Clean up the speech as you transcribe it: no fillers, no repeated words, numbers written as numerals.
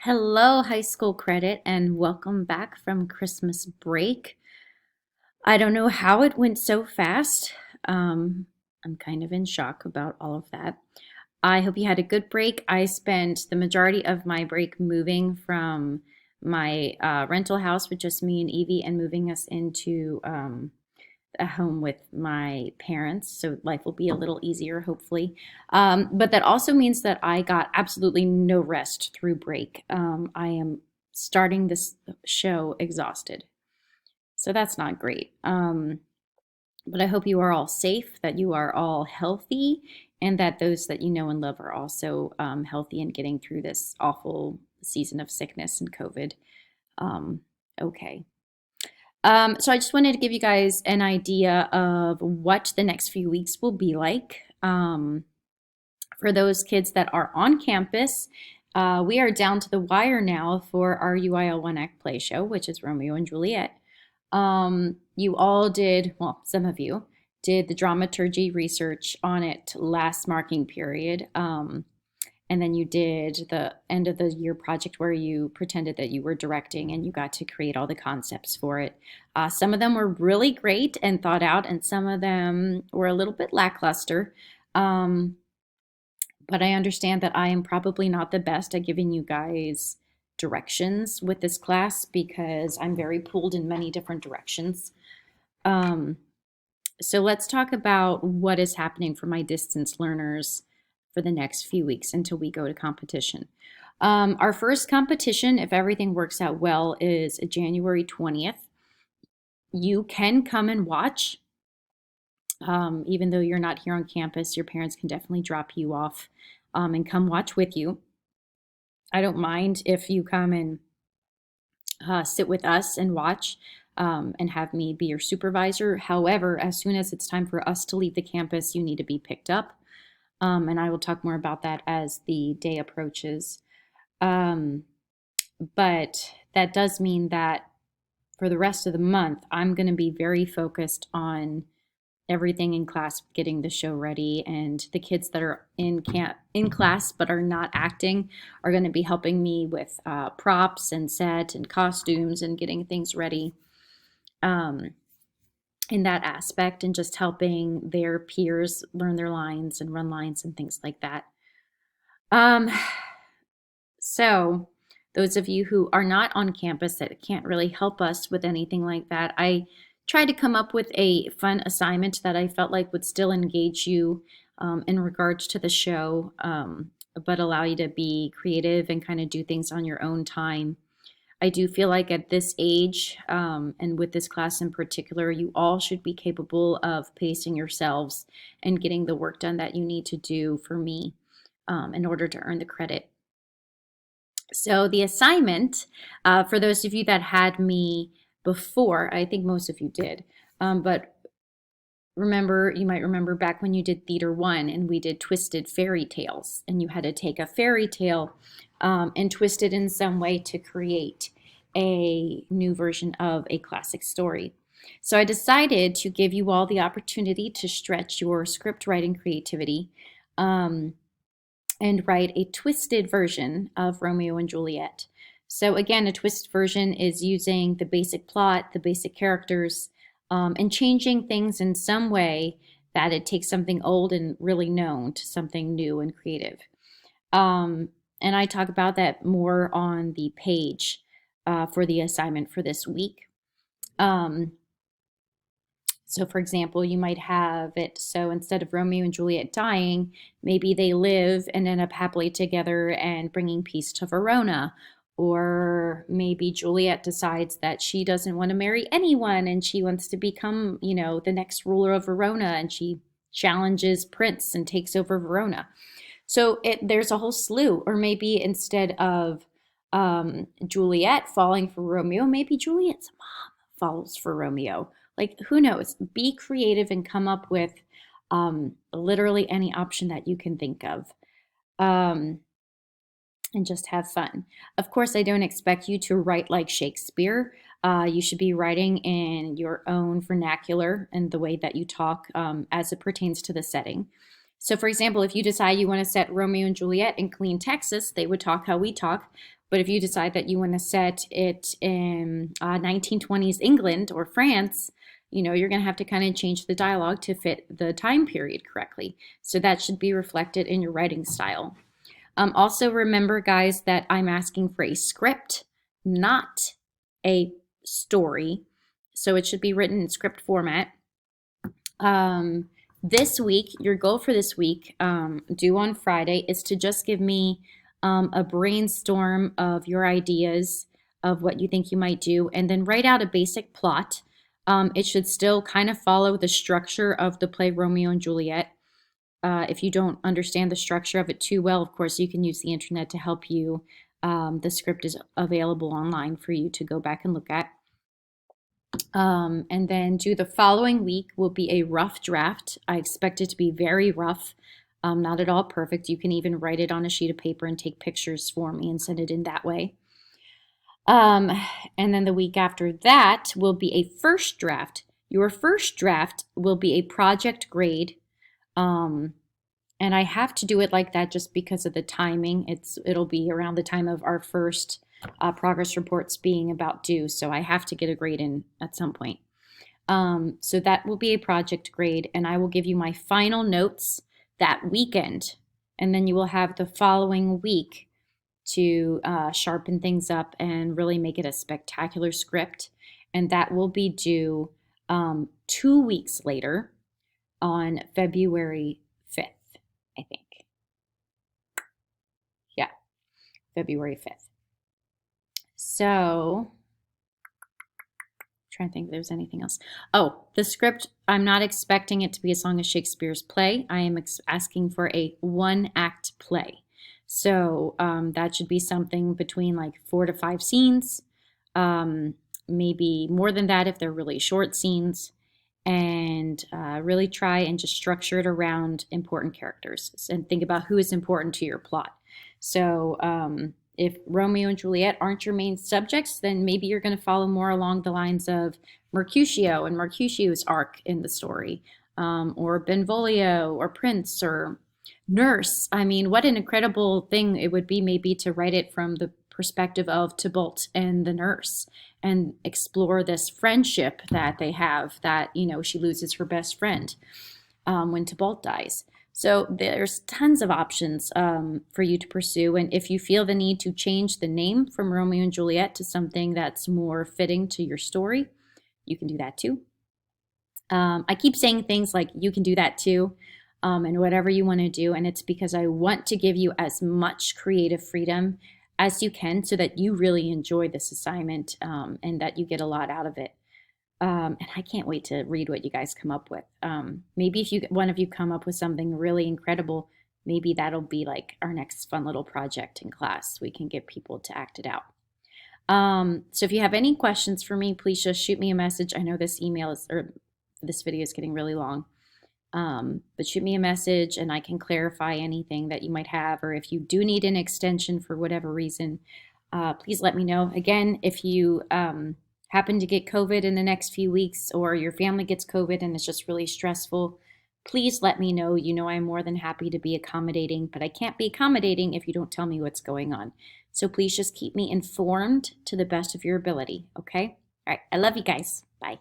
Hello, high school credit, and welcome back from Christmas break. I don't know how it went so fast. I'm kind of in shock about all of that. I hope you had a good break. I spent the majority of my break moving from my rental house with just me and Evie and moving us into a home with my parents, so life will be a little easier, hopefully. But that also means that I got absolutely no rest through break. I am starting this show exhausted, so that's not great. But I hope you are all safe, that you are all healthy, and that those that you know and love are also healthy and getting through this awful season of sickness and COVID. Um, okay. So I just wanted to give you guys an idea of what the next few weeks will be like. For those kids that are on campus, we are down to the wire now for our UIL1 Act Play Show, which is Romeo and Juliet. You all did, well, some of you did the dramaturgy research on it last marking period. And then you did the end of the year project where you pretended that you were directing and you got to create all the concepts for it. Some of them were really great and thought out, and some of them were a little bit lackluster. Um, but I understand that I am probably not the best at giving you guys directions with this class because I'm very pulled in many different directions. Um, so let's talk about what is happening for my distance learners for the next few weeks until we go to competition. Our first competition, if everything works out well, is January 20th. You can come and watch. Even though you're not here on campus, your parents can definitely drop you off and come watch with you. I don't mind if you come and sit with us and watch and have me be your supervisor. However, as soon as it's time for us to leave the campus, you need to be picked up. And I will talk more about that as the day approaches. Um, but that does mean that for the rest of the month, I'm going to be very focused on everything in class, getting the show ready, and the kids that are in class but are not acting are going to be helping me with props and set and costumes and getting things ready um, in that aspect, and just helping their peers learn their lines and run lines and things like that. Um, so those of you who are not on campus that can't really help us with anything like that, I tried to come up with a fun assignment that I felt like would still engage you in regards to the show, but allow you to be creative and kind of do things on your own time. I do feel like at this age, and with this class in particular, you all should be capable of pacing yourselves and getting the work done that you need to do for me in order to earn the credit. So the assignment, for those of you that had me before, I think most of you did, but remember, you might remember back when you did Theater 1 and we did Twisted Fairy Tales, and you had to take a fairy tale and twist it in some way to create a new version of a classic story. So I decided to give you all the opportunity to stretch your script writing creativity. And write a twisted version of Romeo and Juliet. So again, a twist version is using the basic plot, the basic characters, and changing things in some way that it takes something old and really known to something new and creative. And I talk about that more on the page for the assignment for this week. So, for example, you might have it so instead of Romeo and Juliet dying, maybe they live and end up happily together and bringing peace to Verona. Or maybe Juliet decides that she doesn't want to marry anyone and she wants to become, the next ruler of Verona, and she challenges Prince and takes over Verona. So there's a whole slew. Or maybe instead of Juliet falling for Romeo, maybe Juliet's mom falls for Romeo. Like, who knows? Be creative and come up with literally any option that you can think of. Um, and just have fun. Of course, I don't expect you to write like Shakespeare. You should be writing in your own vernacular and the way that you talk as it pertains to the setting. So, for example, if you decide you want to set Romeo and Juliet in Killeen, Texas, they would talk how we talk. But if you decide that you want to set it in 1920s England or France, you're going to have to kind of change the dialogue to fit the time period correctly. So that should be reflected in your writing style. Also, remember, guys, that I'm asking for a script, not a story. So it should be written in script format. This week, your goal for this week, due on Friday, is to just give me a brainstorm of your ideas of what you think you might do, and then write out a basic plot. It should still kind of follow the structure of the play Romeo and Juliet. If you don't understand the structure of it too well, of course, you can use the internet to help you. The script is available online for you to go back and look at. And then do the following week will be a rough draft. I expect it to be very rough, not at all perfect. You can even write it on a sheet of paper and take pictures for me and send it in that way. And then the week after that will be a first draft. Your first draft will be a project grade. And I have to do it like that just because of the timing. It'll be around the time of our first progress reports being about due, so I have to get a grade in at some point. So that will be a project grade, and I will give you my final notes that weekend, and then you will have the following week to sharpen things up and really make it a spectacular script, and that will be due 2 weeks later on February 5th, I think. Yeah, February 5th. So, trying to think if there's anything else. Oh, the script, I'm not expecting it to be a Song of Shakespeare's play. I am asking for a one-act play. So that should be something between like 4 to 5 scenes, maybe more than that if they're really short scenes, and really try and just structure it around important characters and think about who is important to your plot. So if Romeo and Juliet aren't your main subjects, then maybe you're going to follow more along the lines of Mercutio and Mercutio's arc in the story, or Benvolio or Prince or Nurse. I mean, what an incredible thing it would be maybe to write it from the perspective of Tybalt and the nurse and explore this friendship that they have, that, she loses her best friend when Tybalt dies. So there's tons of options for you to pursue. And if you feel the need to change the name from Romeo and Juliet to something that's more fitting to your story, you can do that too. I keep saying things like you can do that too, and whatever you want to do. And it's because I want to give you as much creative freedom as you can so that you really enjoy this assignment and that you get a lot out of it. And I can't wait to read what you guys come up with. Maybe if one of you come up with something really incredible, maybe that'll be like our next fun little project in class. We can get people to act it out. So if you have any questions for me, please just shoot me a message. I know this video is getting really long. But shoot me a message and I can clarify anything that you might have, or if you do need an extension for whatever reason, please let me know. Again, if you happen to get COVID in the next few weeks, or your family gets COVID and it's just really stressful, please let me know. I'm more than happy to be accommodating, but I can't be accommodating if you don't tell me what's going on. So please just keep me informed to the best of your ability, okay? All right, I love you guys. Bye.